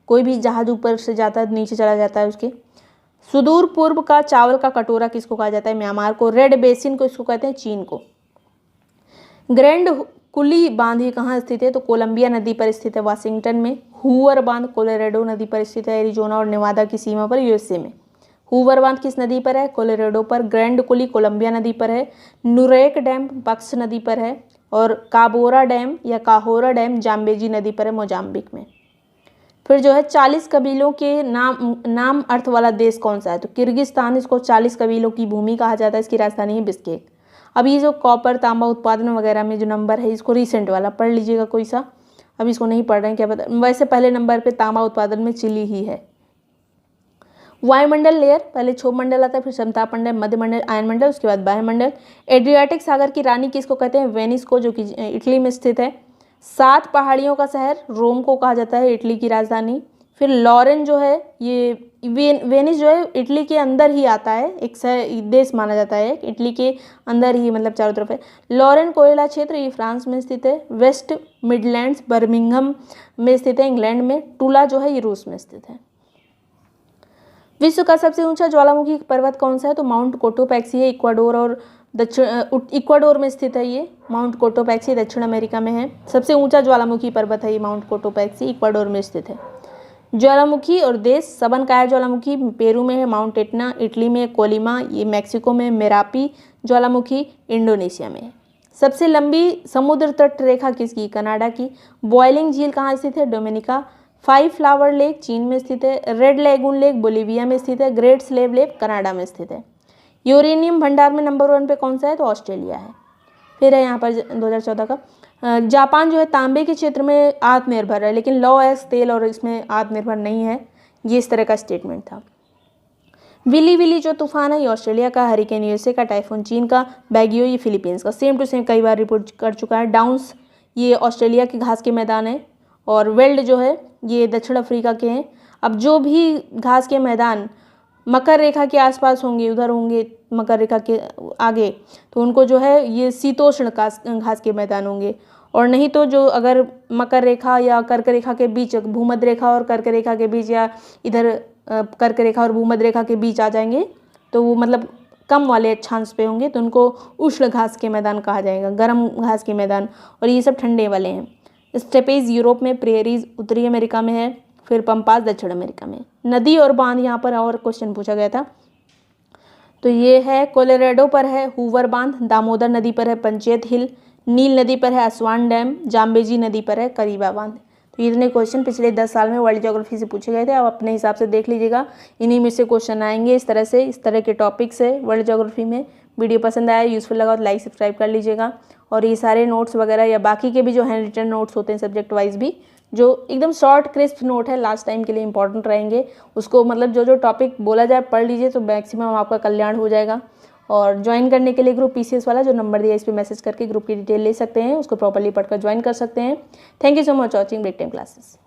A: कोई भी जहाज ऊपर से जाता है नीचे चला जाता है उसके। सुदूर पूर्व का चावल का कटोरा किसको कहा जाता है, म्यांमार को। रेड बेसिन को इसको कहते हैं, चीन को। ग्रैंड कुली बांध ये कहाँ स्थित है, तो कोलंबिया नदी पर स्थित है, वाशिंगटन में। हूवर बांध कोलोराडो नदी पर स्थित है, एरिजोना और नेवादा की सीमा पर, यूएसए में। हूवर बांध किस नदी पर है, कोलोराडो पर। ग्रैंड कुली कोलंबिया नदी पर है। नुरेक डैम बक्स नदी पर है, और काबोरा डैम या काहोरा डैम जाम्बेजी नदी पर है, मोजाम्बिक में। फिर जो है 40 कबीलों के नाम अर्थ वाला देश कौन सा है, तो किर्गिस्तान। इसको 40 कबीलों की भूमि कहा जाता है, इसकी राजधानी है बिश्केक। अब ये जो कॉपर तांबा उत्पादन वगैरह में जो नंबर है, इसको रिसेंट वाला पढ़ लीजिएगा कोई सा, अब इसको नहीं पढ़ रहे हैं क्या पता। वैसे पहले नंबर पे तांबा उत्पादन में चिली ही है। वायुमंडल लेयर, पहले क्षोभ मंडल आता है, फिर समताप मंडल, मध्य मंडल, आयन मंडल, उसके बाद वायुमंडल। एड्रियाटिक सागर की रानी किसको कहते हैं, वेनिस को, जो कि इटली में स्थित है। 7 पहाड़ियों का शहर रोम को कहा जाता है, इटली की राजधानी। फिर लॉरेन जो है ये वेनिस जो है इटली के अंदर ही आता है, एक देश माना जाता है, इटली के अंदर ही, मतलब चारों तरफ है। लॉरेन कोयला क्षेत्र ये फ्रांस में स्थित है। वेस्ट मिडलैंड्स बर्मिंघम में स्थित है, इंग्लैंड में। टूला जो है ये रूस में स्थित है। विश्व का सबसे ऊंचा ज्वालामुखी पर्वत कौन सा है, तो माउंट कोटोपैक्सी है, इक्वाडोर और इक्वाडोर में स्थित है ये। माउंट कोटोपैक्सी दक्षिण अमेरिका में है। सबसे ऊंचा ज्वालामुखी पर्वत है ये माउंट कोटोपैक्सी, इक्वाडोर में स्थित है। ज्वालामुखी और देश, सबनकाया ज्वालामुखी पेरू में है, माउंट एटना इटली में, कोलिमा ये मैक्सिको में, मेरापी ज्वालामुखी इंडोनेशिया में है। सबसे लंबी समुद्र तट रेखा किसकी, कनाडा की। बॉइलिंग झील कहाँ स्थित है, डोमिनिका। 5 फ्लावर लेक चीन में स्थित है। रेड लेगून लेक बोलीविया में स्थित है। ग्रेट स्लेव लेक कनाडा में स्थित है। यूरेनियम भंडार में नंबर 1 पे कौन सा है, तो ऑस्ट्रेलिया है। फिर है यहाँ पर 2014 का, जापान जो है तांबे के क्षेत्र में आत्मनिर्भर है, लेकिन लौ एस तेल और इसमें आत्मनिर्भर नहीं है, ये इस तरह का स्टेटमेंट था। विली विली जो तूफान है ये ऑस्ट्रेलिया का। हरिकेन यूएसए का। टाइफून चीन का। बैगियो ये फिलीपींस का। सेम टू सेम कई बार रिपोर्ट कर चुका है। डाउन्स ये ऑस्ट्रेलिया के घास के मैदान है, और वेल्ड जो है ये दक्षिण अफ्रीका के हैं। अब जो भी घास के मैदान मकर रेखा के आसपास होंगे, उधर होंगे मकर रेखा के आगे, तो उनको जो है ये शीतोष्ण घास के मैदान होंगे। और नहीं तो जो अगर मकर रेखा या कर्क रेखा के बीच, भूमध्य रेखा और कर्क रेखा के बीच, या इधर कर्क रेखा और भूमध्य रेखा के बीच आ जाएंगे, तो वो मतलब कम वाले अक्षांश पे होंगे, तो उनको उष्ण घास के मैदान कहा जाएगा, गर्म घास के मैदान। और ये सब ठंडे वाले हैं। स्टेपेज यूरोप में, प्रेरीज उत्तरी अमेरिका में है, फिर पंपास दक्षिण अमेरिका में। नदी और बांध यहाँ पर और क्वेश्चन पूछा गया था, तो ये है कोलोराडो पर है हूवर बांध, दामोदर नदी पर है पंचायत हिल, नील नदी पर है असवान डैम, जाम्बेजी नदी पर है करीबा बांध। तो ये इतने क्वेश्चन पिछले 10 साल में वर्ल्ड ज्योग्राफी से पूछे गए थे। आप अपने हिसाब से देख लीजिएगा, इन्हीं में से क्वेश्चन आएंगे इस तरह के टॉपिक्स है वर्ल्ड ज्योग्राफी में। वीडियो पसंद आया, यूजफुल लगा तो लाइक सब्सक्राइब कर लीजिएगा। और ये सारे नोट्स वगैरह या बाकी के भी जो हैंड रिटन नोट्स होते हैं सब्जेक्ट वाइज भी, जो एकदम शॉर्ट क्रिस्प नोट है, लास्ट टाइम के लिए इंपॉर्टेंट रहेंगे, उसको मतलब जो टॉपिक बोला जाए पढ़ लीजिए, तो मैक्सिमम आपका कल्याण हो जाएगा। और ज्वाइन करने के लिए ग्रुप पीसीएस वाला जो नंबर दिया, इस पर मैसेज करके ग्रुप की डिटेल ले सकते हैं, उसको प्रॉपर्ली पढ़कर ज्वाइन कर सकते हैं। Thank you so much watching break time classes.